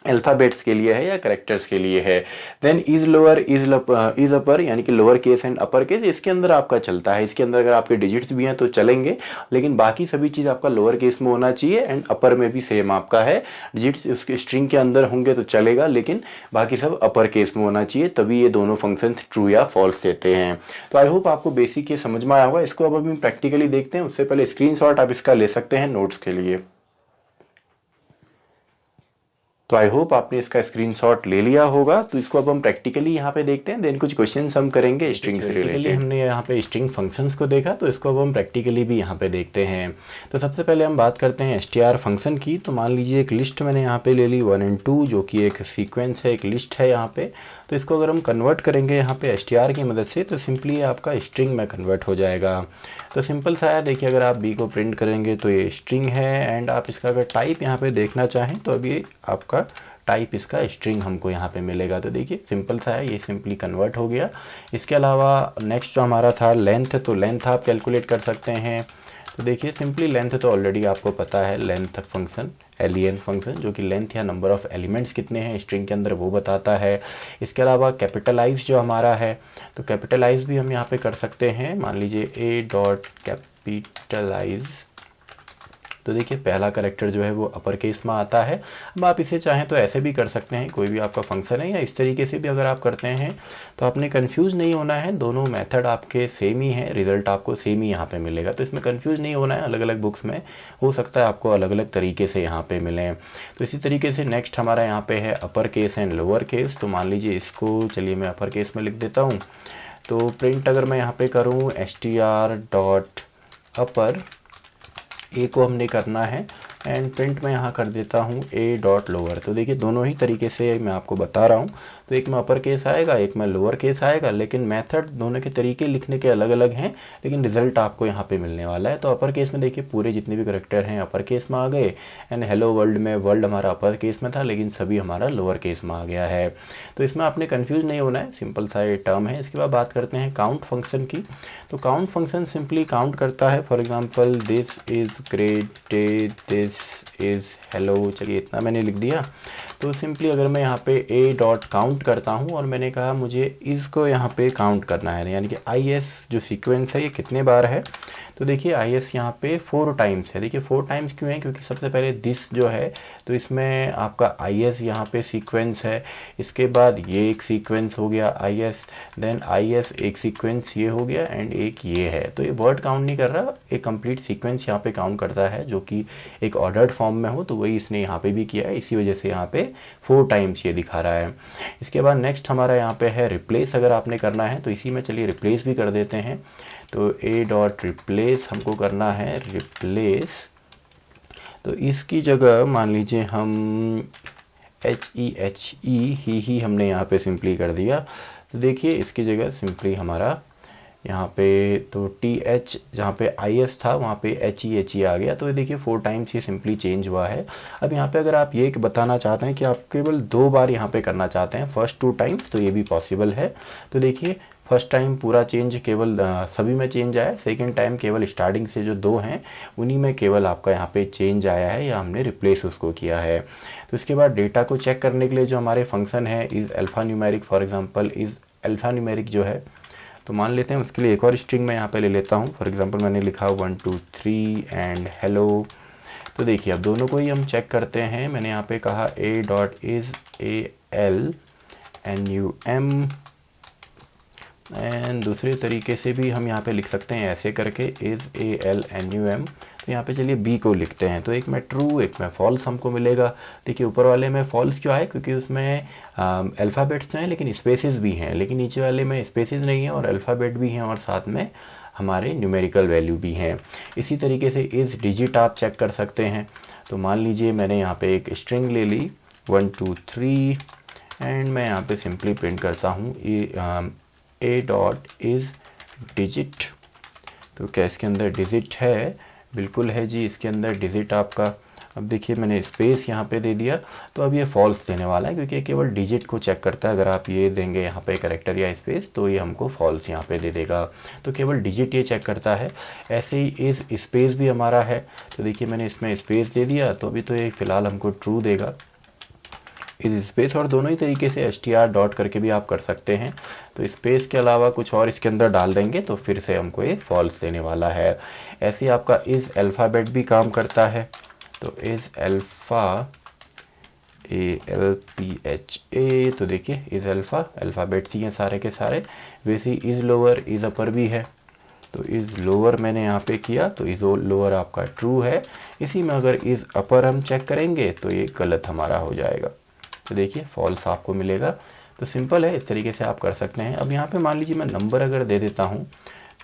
अल्फाबेट्स के लिए है या करेक्टर्स के लिए है। Then is lower is upper, यानी कि lower case and upper case इसके अंदर आपका चलता है, इसके अंदर अगर आपके डिजिट्स भी हैं तो चलेंगे, लेकिन बाकी सभी चीज़ आपका लोअर केस में होना चाहिए, एंड अपर में भी सेम आपका है, डिजिट्स उसके स्ट्रिंग के अंदर होंगे तो चलेगा, लेकिन बाकी सब अपर केस में होना चाहिए, तभी ये दोनों फंक्शन ट्रू या फॉल्स देते हैं। तो आई होप आपको बेसिक ये समझ में आया होगा। इसको अब हम प्रैक्टिकली देखते हैं, उससे पहले स्क्रीनशॉट आप इसका ले सकते हैं नोट्स के लिए। तो आई होप आपने इसका स्क्रीनशॉट ले लिया होगा। तो इसको अब हम प्रैक्टिकली यहाँ पे देखते हैं, देन कुछ क्वेश्चंस हम करेंगे स्ट्रिंग से रिलेटेड। हमने यहाँ पे स्ट्रिंग फंक्शंस को देखा, तो इसको अब हम प्रैक्टिकली भी यहाँ पे देखते हैं। तो सबसे पहले हम बात करते हैं str फंक्शन की। तो मान लीजिए एक लिस्ट मैंने यहाँ पे ले ली 1 और 2, जो कि एक सीक्वेंस है, एक लिस्ट है यहाँ पे। तो इसको अगर हम कन्वर्ट करेंगे यहाँ पे str की मदद से, तो सिंपली आपका स्ट्रिंग में कन्वर्ट हो जाएगा। तो सिंपल सा है, देखिए अगर आप b को प्रिंट करेंगे तो ये स्ट्रिंग है, एंड आप इसका अगर टाइप यहाँ पे देखना चाहें तो अभी आपका टाइप इसका स्ट्रिंग हमको यहाँ पे मिलेगा। तो देखिए सिंपल सा है, ये सिंपली कन्वर्ट हो गया। इसके अलावा नेक्स्ट जो हमारा था लेंथ, तो लेंथ आप कैलकुलेट कर सकते हैं। तो देखिए सिंपली लेंथ तो ऑलरेडी आपको पता है, लेंथ फंक्शन len फंक्शन जो कि लेंथ या नंबर ऑफ एलिमेंट्स कितने हैं स्ट्रिंग के अंदर वो बताता है। इसके अलावा कैपिटलाइज जो हमारा है, तो कैपिटलाइज भी हम यहाँ पे कर सकते हैं। मान लीजिए ए डॉट कैपिटलाइज, तो देखिए पहला कैरेक्टर जो है वो अपर केस में आता है। अब आप इसे चाहें तो ऐसे भी कर सकते हैं, कोई भी आपका फंक्शन है, या इस तरीके से भी अगर आप करते हैं तो आपने कंफ्यूज नहीं होना है, दोनों मेथड आपके सेम ही हैं, रिजल्ट आपको सेम ही यहाँ पे मिलेगा। तो इसमें कंफ्यूज नहीं होना है, अलग अलग बुक्स में हो सकता है आपको अलग अलग तरीके से यहाँ पे मिले। तो इसी तरीके से नेक्स्ट हमारा यहाँ पे है upper case and lower case. तो मान लीजिए इसको चलिए मैं अपर केस में लिख देता हूँ। तो प्रिंट अगर मैं यहाँ पे करूँ str.upper, ए को हमने करना है, एंड प्रिंट मैं यहाँ कर देता हूँ a.lower। तो देखिए दोनों ही तरीके से मैं आपको बता रहा हूँ, तो एक में अपर केस आएगा, एक में लोअर केस आएगा, लेकिन मेथड दोनों के तरीके लिखने के अलग अलग हैं, लेकिन रिजल्ट आपको यहाँ पे मिलने वाला है। तो अपर केस में देखिए पूरे जितने भी करेक्टर हैं अपर केस में आ गए, एंड हेलो वर्ल्ड में वर्ल्ड हमारा अपर केस में था, लेकिन सभी हमारा लोअर केस में आ गया है। तो इसमें आपने कन्फ्यूज नहीं होना है, सिंपल सा ये टर्म है। इसके बाद बात करते हैं काउंट फंक्शन की। तो काउंट फंक्शन सिंपली काउंट करता है, for example this is great day, this is hello, चलिए इतना मैंने लिख दिया। तो सिंपली अगर मैं यहाँ पे a डॉट काउंट करता हूँ और मैंने कहा मुझे इसको यहाँ पे काउंट करना है, यानी कि is जो सीक्वेंस है ये कितने बार है, तो देखिए is यहाँ पे 4 टाइम्स है। देखिए 4 टाइम्स क्यों है, क्योंकि सबसे पहले दिस जो है तो इसमें आपका is यहाँ पे सीक्वेंस है, इसके बाद ये एक सीक्वेंस हो गया is, देन is एक सीक्वेंस ये हो गया, एंड एक ये है। तो ये वर्ड काउंट नहीं कर रहा, एक कंप्लीट सीक्वेंस यहाँ पे काउंट करता है जो कि एक ऑर्डर्ड फॉर्म में हो, तो वही इसने यहाँ पे भी किया है, इसी वजह से यहाँ पे 4 टाइम्स ये दिखा रहा है। इसके बाद नेक्स्ट हमारा यहाँ पे है रिप्लेस। अगर आपने करना है तो इसी में चलिए रिप्लेस भी कर देते हैं। तो a डॉट रिप्लेस हमको करना है रिप्लेस, तो इसकी जगह मान लीजिए हम ही हमने यहाँ पे सिंपली कर दिया। तो देखिए इसकी जगह सिंपली हमारा यहाँ पे तो th जहाँ पे is था वहाँ पे he आ गया। तो ये देखिए 4 टाइम्स ये सिंपली चेंज हुआ है। अब यहाँ पे अगर आप ये बताना चाहते हैं कि आप केवल 2 बार यहाँ पे करना चाहते हैं, फर्स्ट 2 टाइम्स, तो ये भी पॉसिबल है। तो देखिए फर्स्ट टाइम पूरा चेंज केवल सभी में चेंज आया, सेकेंड टाइम केवल स्टार्टिंग से जो 2 हैं उन्हीं में केवल आपका यहाँ पे चेंज आया है, या हमने रिप्लेस उसको किया है। तो इसके बाद डेटा को चेक करने के लिए जो हमारे फंक्शन है is alpha numeric, for example is alpha numeric जो है, तो मान लेते हैं उसके लिए एक और स्ट्रिंग मैं यहाँ पे ले लेता हूँ। फॉर एग्जांपल मैंने लिखा 1 2 3 एंड हेलो। तो देखिए अब दोनों को ही हम चेक करते हैं। मैंने यहाँ पे कहा a dot is ALNUM, and दूसरे तरीके से भी हम यहाँ पे लिख सकते हैं ऐसे करके इज़ ALNUM। तो यहाँ पे चलिए b को लिखते हैं, तो एक में ट्रू एक में फॉल्स हमको मिलेगा। देखिए ऊपर वाले में फॉल्स क्यों आए, क्योंकि उसमें अल्फ़ाबेट्स हैं लेकिन स्पेसेस भी हैं, लेकिन नीचे वाले में स्पेसेस नहीं है और अल्फ़ाबेट भी हैं और साथ में हमारे न्यूमेरिकल वैल्यू भी हैं। इसी तरीके से इस डिजिट आप चेक कर सकते हैं। तो मान लीजिए मैंने यहाँ पे एक स्ट्रिंग ले ली 1 2 3, एंड मैं यहाँ पे सिंपली प्रिंट करता हूँ a डॉट इज़ डिजिट। तो क्या इसके अंदर डिजिट है, बिल्कुल है जी, इसके अंदर डिजिट आपका। अब देखिए मैंने स्पेस यहाँ पे दे दिया, तो अब ये फॉल्स देने वाला है क्योंकि ये केवल डिजिट को चेक करता है। अगर आप ये देंगे यहाँ पे कैरेक्टर या स्पेस तो ये हमको फॉल्स यहाँ पे दे देगा, तो केवल डिजिट ये चेक करता है। ऐसे ही इस स्पेस भी हमारा है, तो देखिए मैंने इसमें स्पेस दे दिया, तो अभी तो ये फ़िलहाल हमको ट्रू देगा इस स्पेस, और दोनों ही तरीके से str डॉट करके भी आप कर सकते हैं। तो स्पेस के अलावा कुछ और इसके अंदर डाल देंगे तो फिर से हमको ये फॉल्स देने वाला है। ऐसे ही आपका इस अल्फ़ाबेट भी काम करता है, तो इस अल्फ़ा ALPHA, तो देखिए इस अल्फ़ाबेट्स ही हैं सारे के सारे। वैसे ही इज़ लोअर इज़ अपर भी है, तो इज़ लोअर मैंने यहाँ पे किया, तो इज़ लोअर आपका ट्रू है। इसी में अगर इज़ अपर हम चेक करेंगे तो ये गलत हमारा हो जाएगा, तो देखिए फॉल्स आपको मिलेगा। तो सिंपल है, इस तरीके से आप कर सकते हैं। अब यहाँ पे मान लीजिए मैं नंबर अगर दे देता हूँ,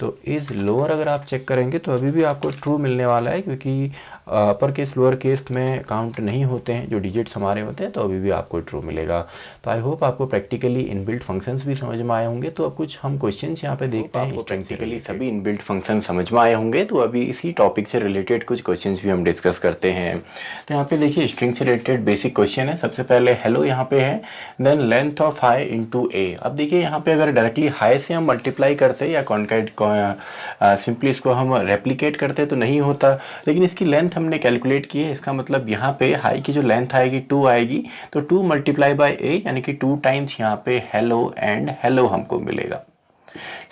तो इज़ लोअर अगर आप चेक करेंगे तो अभी भी आपको ट्रू मिलने वाला है, क्योंकि अपर केस लोअर केस में काउंट नहीं होते हैं जो डिजिट्स हमारे होते हैं, तो अभी भी आपको ट्रू मिलेगा। तो आई होप आपको प्रैक्टिकली इनबिल्ट फंक्शंस भी समझ में आए होंगे। तो अब कुछ हम क्वेश्चंस यहाँ पे देखते हैं। प्रैक्टिकली सभी इनबिल्ट फंक्शन समझ में आए होंगे, तो अभी इसी टॉपिक से रिलेटेड कुछ क्वेश्चंस भी हम डिस्कस करते हैं। तो यहाँ पे देखिए स्ट्रिंग से रिलेटेड बेसिक क्वेश्चन है। सबसे पहले हेलो यहाँ पे है, then length of hi into A. अब देखिए यहाँ पे अगर डायरेक्टली हाई से हम मल्टीप्लाई करते या कॉन्कैट सिंपली इसको हम रेप्लिकेट करते तो नहीं होता, लेकिन इसकी लेंथ हमने कैलकुलेट की है। इसका मतलब यहाँ पे हाई की जो लेंथ आएगी 2 आएगी, तो 2 मल्टीप्लाई बाय ए, यानी कि 2 टाइम्स यहाँ पे हेलो एंड हेलो हमको मिलेगा।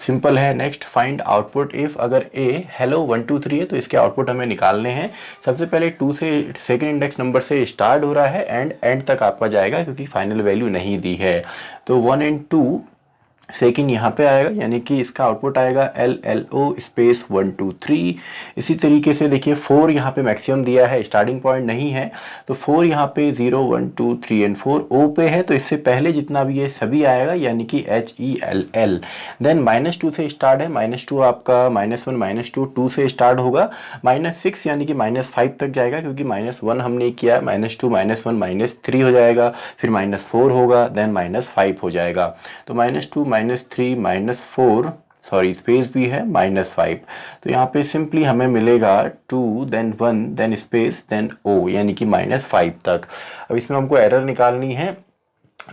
सिंपल है। नेक्स्ट फाइंड आउटपुट इफ अगर ए हेलो 1 2 3 है तो इसके आउटपुट हमें निकालने हैं। सबसे पहले 2 से सेकेंड इंडेक्स नंबर से स्टार्ट हो रहा है एंड एंड तक आपका जाएगा, क्योंकि फाइनल वैल्यू नहीं दी है। तो 1 and 2 सेकंड यहाँ पे आएगा, यानी कि इसका आउटपुट आएगा LLO स्पेस 1 2 3। इसी तरीके से देखिए 4 यहाँ पे मैक्सिमम दिया है, स्टार्टिंग पॉइंट नहीं है, तो 4 यहाँ पे 0 1 2 3 एंड 4 O पे है, तो इससे पहले जितना भी ये सभी आएगा यानी कि HELL। देन -2 से स्टार्ट है, -2 आपका -1 -2 2 से स्टार्ट होगा, -6 यानी कि -5 तक जाएगा, क्योंकि -1 हमने किया, -2 -1 -3 हो जाएगा, फिर -4 होगा, देन -5 हो जाएगा। तो -2 -3 -4, सॉरी स्पेस भी है, -5। तो यहाँ पे सिंपली हमें मिलेगा 2 then 1 then space then O, यानी कि -5 तक। अब इसमें हमको एरर निकालनी है,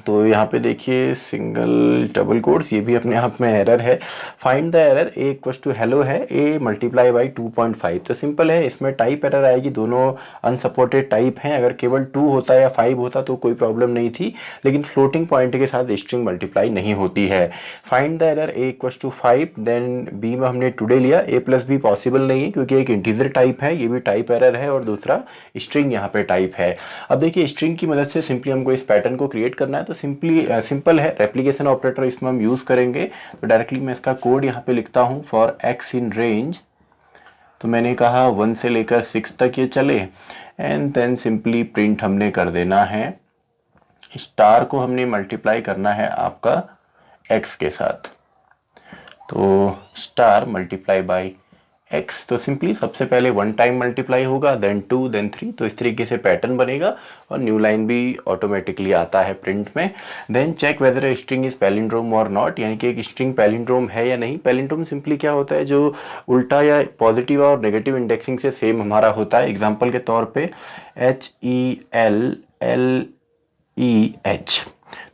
तो यहाँ पे देखिए सिंगल डबल कोट्स, ये भी अपने आप में एरर है। Find the error, A equal to hello है, A मल्टीप्लाई बाई 2.5, तो सिंपल है, इसमें टाइप एरर आएगी, दोनों अनसपोर्टेड टाइप हैं। अगर केवल 2 होता या 5 होता तो कोई प्रॉब्लम नहीं थी, लेकिन फ्लोटिंग पॉइंट के साथ स्ट्रिंग मल्टीप्लाई नहीं होती है। Find the error, A equal to 5, then B में हमने टुडे लिया, A प्लस B पॉसिबल नहीं है क्योंकि एक इंटीजर टाइप है, ये भी टाइप एरर है, और दूसरा स्ट्रिंग यहाँ पे टाइप है। अब देखिए स्ट्रिंग की मदद से सिंपली हमको इस पैटर्न को क्रिएट करना है, तो सिंपल है, रेप्लिकेशन ऑपरेटर इसमें हम यूज़ करेंगे। तो डायरेक्टली मैं इसका कोड यहाँ पे लिखता हूँ, फॉर x इन रेंज, तो मैंने कहा 1 से लेकर 6 तक ये चले, एंड देन सिंपली प्रिंट हमने कर देना है, स्टार को हमने मल्टीप्लाई करना है आपका x के साथ, तो स्टार मल्टीप्लाई बाई x, तो सिंपली सबसे पहले 1 टाइम मल्टीप्लाई होगा, देन 2 देन 3, तो इस तरीके से पैटर्न बनेगा, और न्यू लाइन भी ऑटोमेटिकली आता है प्रिंट में। Then check whether a string is palindrome और नॉट, यानी कि एक स्ट्रिंग पैलिंड्रोम है या नहीं। पैलिंड्रोम सिंपली क्या होता है, जो उल्टा या पॉजिटिव और नेगेटिव इंडेक्सिंग से सेम हमारा होता है। एग्जाम्पल के तौर पर HELLEH,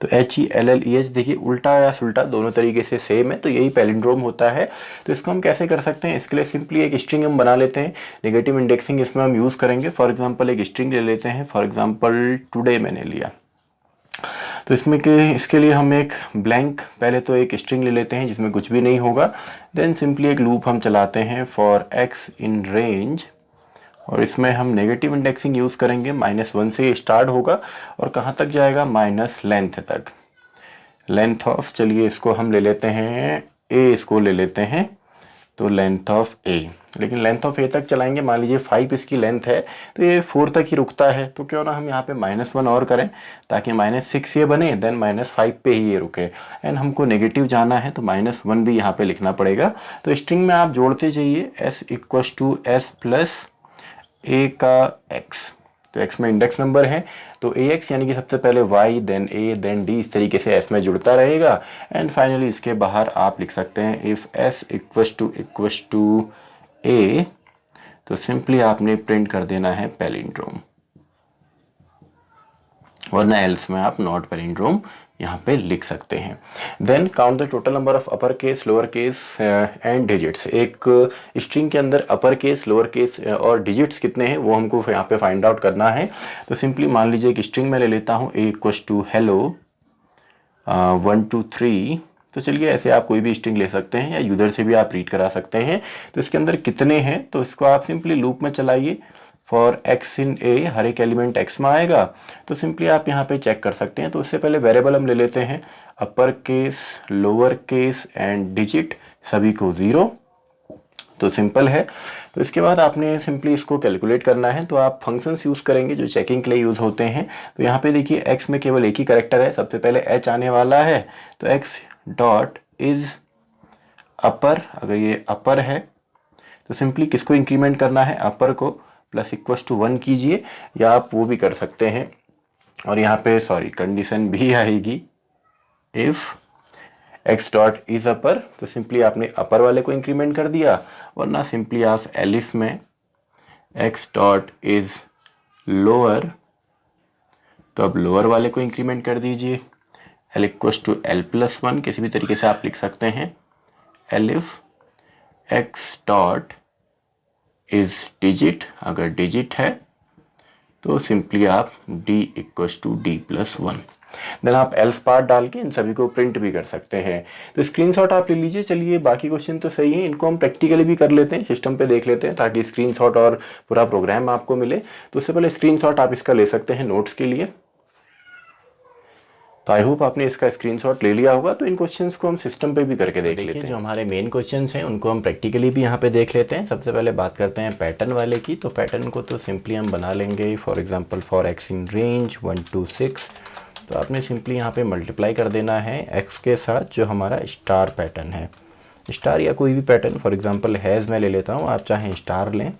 तो HELLEH देखिए उल्टा या सुल्टा दोनों तरीके से सेम है, तो यही पैलिंड्रोम होता है। तो इसको हम कैसे कर सकते हैं, इसके लिए सिंपली एक स्ट्रिंग हम बना लेते हैं, नेगेटिव इंडेक्सिंग इसमें हम यूज़ करेंगे। फॉर एग्जांपल एक स्ट्रिंग ले लेते हैं, फॉर एग्जांपल टुडे मैंने लिया, तो इसके लिए हम एक ब्लैंक, पहले तो एक स्ट्रिंग ले लेते हैं जिसमें कुछ भी नहीं होगा, देन सिंपली एक लूप हम चलाते हैं, फॉर x इन रेंज, और इसमें हम नेगेटिव इंडेक्सिंग यूज़ करेंगे, -1 से स्टार्ट होगा और कहाँ तक जाएगा, माइनस लेंथ तक, लेंथ ऑफ, चलिए इसको हम ले लेते हैं A, इसको ले लेते हैं, तो लेंथ ऑफ A, लेकिन लेंथ ऑफ A तक चलाएंगे, मान लीजिए 5 इसकी लेंथ है, तो ये 4 तक ही रुकता है, तो क्यों ना हम यहाँ पे -1 और करें, ताकि -6 ये बने, देन -5 पे ही ये रुके, एंड हमको नेगेटिव जाना है तो -1 भी यहाँ पे लिखना पड़ेगा। तो स्ट्रिंग में आप जोड़ते जाइए, S equal to S plus A का x, तो x में इंडेक्स नंबर है, तो AX यानी कि सबसे पहले y then A then D, इस तरीके से S में जुड़ता रहेगा, एंड फाइनली इसके बाहर आप लिख सकते हैं if S equal to A, तो सिंपली आपने प्रिंट कर देना है पैलिंड्रोम, वरना एल्स में आप नॉट पैलिंड्रोम यहाँ पे लिख सकते हैं। Then count the total number of upper case, lower case and digits. एक स्ट्रिंग के अंदर अपर केस, लोअर केस और डिजिट्स कितने हैं वो हमको यहाँ पे फाइंड आउट करना है। तो सिंपली मान लीजिए एक स्ट्रिंग में ले लेता हूँ, A इक्वल टू हेलो 1 2 3, तो चलिए ऐसे आप कोई भी स्ट्रिंग ले सकते हैं या यूजर से भी आप रीड करा सकते हैं। तो इसके अंदर कितने हैं, तो इसको आप सिंपली लूप में चलाइए, फॉर x इन A, हर एक एलिमेंट x में आएगा, तो सिंपली आप यहाँ पे चेक कर सकते हैं। तो उससे पहले वेरिएबल हम ले लेते हैं, अपर case, lower case and digit, सभी को 0, तो सिंपल है। तो इसके बाद आपने सिंपली इसको कैलकुलेट करना है, तो आप फंक्शंस यूज़ करेंगे जो चेकिंग के लिए यूज़ होते हैं। तो यहाँ पे देखिए x में केवल एक ही करेक्टर है, सबसे पहले h आने वाला है, तो x डॉट इज अपर, अगर ये अपर है तो सिंपली किसको इंक्रीमेंट करना है, अपर को, प्लस इक्वल टू 1 कीजिए, या आप वो भी कर सकते हैं, और यहाँ पे सॉरी कंडीशन भी आएगी, if x dot is upper, तो सिंपली आपने अपर वाले को इंक्रीमेंट कर दिया, वरना सिंपली आप एलिफ में x डॉट इज लोअर, तो अब लोअर वाले को इंक्रीमेंट कर दीजिए, l equal to l plus 1, किसी भी तरीके से आप लिख सकते हैं, elif x dot is digit, अगर डिजिट है तो सिंपली आप d equal to d plus 1, then आप एल्स पार्ट डाल के इन सभी को प्रिंट भी कर सकते हैं। तो स्क्रीनशॉट आप ले लीजिए। चलिए बाकी क्वेश्चन तो सही है, इनको हम प्रैक्टिकली भी कर लेते हैं, सिस्टम पे देख लेते हैं, ताकि स्क्रीनशॉट और पूरा प्रोग्राम आपको मिले। तो उससे पहले स्क्रीनशॉट आप इसका ले सकते हैं नोट्स के लिए। तो आई होप आपने इसका स्क्रीनशॉट ले लिया होगा। तो इन क्वेश्चंस को हम सिस्टम पे भी करके देख लेते हैं। जो हमारे मेन क्वेश्चंस हैं उनको हम प्रैक्टिकली भी यहाँ पे देख लेते हैं। सबसे पहले बात करते हैं पैटर्न वाले की। तो पैटर्न को तो सिंपली हम बना लेंगे। For example for X in range 1 to 6, तो आपने सिंपली यहाँ पे मल्टीप्लाई कर देना है एक्स के साथ जो हमारा स्टार पैटर्न है, स्टार या कोई भी पैटर्न। फॉर एग्जांपल हैज़ मैं ले लेता हूँ, आप चाहें स्टार लें।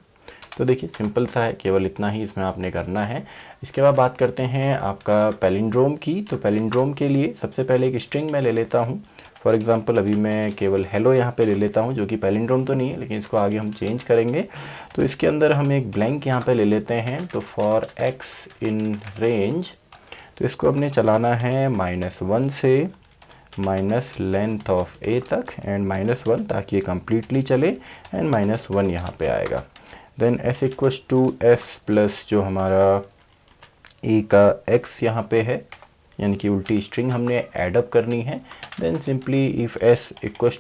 तो देखिए सिंपल सा है, केवल इतना ही इसमें आपने करना है। इसके बाद बात करते हैं आपका पैलिंड्रोम की। तो पैलिंड्रोम के लिए सबसे पहले एक स्ट्रिंग मैं ले लेता हूँ। फॉर एग्जांपल अभी मैं केवल हेलो यहाँ पे ले लेता हूँ, जो कि पैलिंड्रोम तो नहीं है, लेकिन इसको आगे हम चेंज करेंगे। तो इसके अंदर हम एक ब्लैंक यहाँ पे ले लेते हैं। तो फॉर एक्स इन रेंज, तो इसको अपने चलाना है -1 से माइनस लेंथ ऑफ ए तक एंड -1, ताकि ये कम्प्लीटली चले एंड -1 यहाँ पे आएगा। Then S equals to S plus जो हमारा ए का एक्स यहाँ पे है, यानी कि उल्टी स्ट्रिंग हमने एडअप करनी है। Then simply if S equals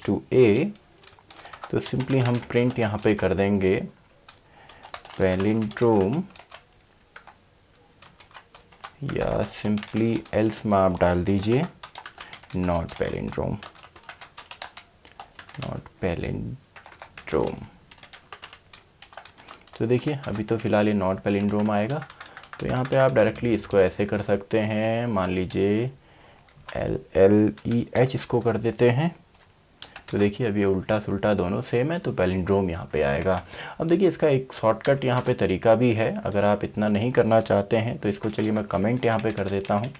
to A, तो सिंपली हम प्रिंट यहाँ पे कर देंगे पैलिंड्रोम, या सिंपली एल्स में आप डाल दीजिए नॉट पैलिंड्रोम, नॉट पैलिंड्रोम। तो देखिए अभी तो फिलहाल ये नॉट पैलिंड्रोम आएगा। तो यहाँ पे आप डायरेक्टली इसको ऐसे कर सकते हैं, मान लीजिए LLEH इसको कर देते हैं। तो देखिए अभी उल्टा सुल्टा दोनों सेम है, तो पैलिंड्रोम यहाँ पे आएगा। अब देखिए इसका एक शॉर्टकट यहाँ पे तरीका भी है। अगर आप इतना नहीं करना चाहते हैं तो इसको चलिए मैं कमेंट यहाँ पे कर देता हूँ,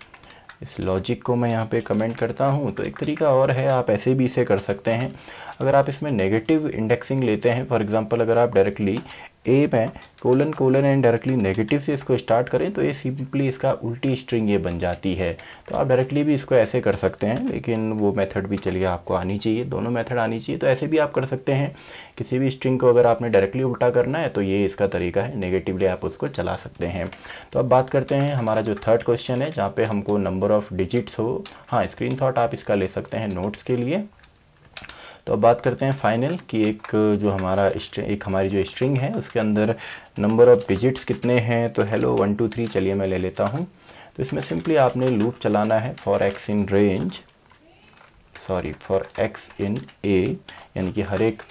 इस लॉजिक को मैं यहाँ पे कमेंट करता हूँ। तो एक तरीका और है, आप ऐसे भी इसे कर सकते हैं। अगर आप इसमें नेगेटिव इंडेक्सिंग लेते हैं, फॉर एग्जांपल अगर आप डायरेक्टली ए में colon colon and directly negative से इसको स्टार्ट करें, तो ये सिंपली इसका उल्टी स्ट्रिंग ये बन जाती है। तो आप डायरेक्टली भी इसको ऐसे कर सकते हैं, लेकिन वो मेथड भी चलिए आपको आनी चाहिए, दोनों मेथड आनी चाहिए। तो ऐसे भी आप कर सकते हैं। किसी भी स्ट्रिंग को अगर आपने डायरेक्टली उल्टा करना है तो ये इसका तरीका है, नेगेटिवली आप उसको चला सकते हैं। तो अब बात करते हैं हमारा जो थर्ड क्वेश्चन है, जहाँ पे हमको नंबर ऑफ डिजिट्स हो। हाँ, स्क्रीनशॉट आप इसका ले सकते हैं नोट्स के लिए। तो अब बात करते हैं फाइनल कि एक जो हमारा एक हमारी जो स्ट्रिंग है उसके अंदर नंबर ऑफ डिजिट्स कितने हैं। तो हेलो 1 2 3 चलिए मैं ले लेता हूँ। तो इसमें सिंपली आपने लूप चलाना है for X in range, sorry for X in A, यानी कि हर एक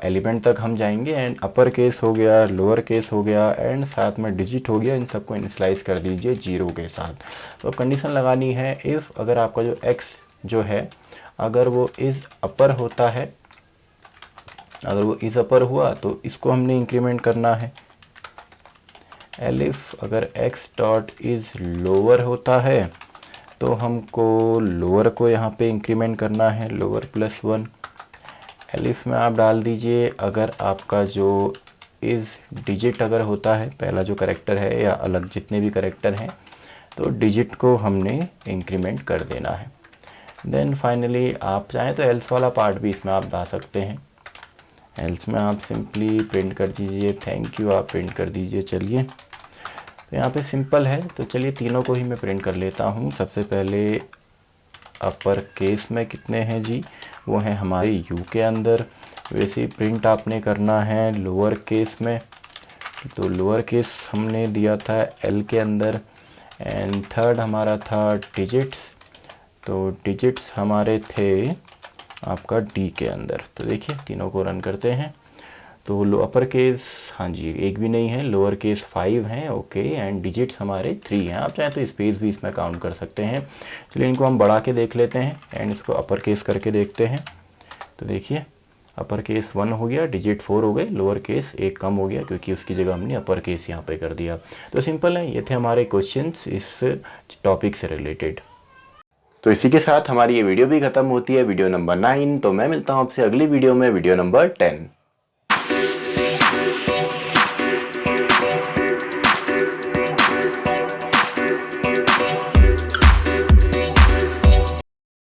एलिमेंट तक हम जाएंगे एंड अपर केस हो गया, लोअर केस हो गया एंड साथ में डिजिट हो गया, इन सबको इनिशियलाइज कर दीजिए 0 के साथ। तो अब कंडीशन लगानी है, इफ़ अगर आपका जो एक्स जो है अगर वो इज़ अपर होता है, अगर वो इज़ अपर हुआ तो इसको हमने इंक्रीमेंट करना है। एलिफ अगर एक्स डॉट इज़ लोअर होता है तो हमको लोअर को यहाँ पे इंक्रीमेंट करना है, लोअर +1। एलिफ में आप डाल दीजिए अगर आपका जो इज़ डिजिट अगर होता है, पहला जो करेक्टर है या अलग जितने भी करेक्टर हैं, तो डिजिट को हमने इंक्रीमेंट कर देना है। देन फाइनली आप चाहें तो एल्स वाला पार्ट भी इसमें आप ला सकते हैं। एल्स में आप सिंपली प्रिंट कर दीजिए थैंक यू, आप प्रिंट कर दीजिए। चलिए तो यहाँ पे सिंपल है, तो चलिए तीनों को ही मैं प्रिंट कर लेता हूँ। सबसे पहले अपर केस में कितने हैं जी, वो हैं हमारे यू के अंदर। वैसे ही प्रिंट आपने करना है लोअर केस में, तो लोअर केस हमने दिया था एल के अंदर। एंड थर्ड हमारा था डिजिट्स, तो डिजिट्स हमारे थे आपका डी के अंदर। तो देखिए तीनों को रन करते हैं। तो लो अपर केस हाँ जी एक भी नहीं है, लोअर केस 5 हैं, ओके, एंड डिजिट्स हमारे 3 हैं। आप चाहें तो स्पेस भी इसमें काउंट कर सकते हैं। चलिए इनको हम बढ़ा के देख लेते हैं एंड इसको अपर केस करके देखते हैं। तो देखिए अपर केस 1 हो गया, डिजिट 4 हो गए, लोअर केस 1 कम हो गया क्योंकि उसकी जगह हमने अपर केस यहाँ पे कर दिया। तो सिंपल है, ये थे हमारे क्वेश्चंस इस टॉपिक से रिलेटेड। तो इसी के साथ हमारी ये वीडियो भी खत्म होती है, वीडियो नंबर 9। तो मैं मिलता हूँ आपसे अगली वीडियो में, वीडियो नंबर 10।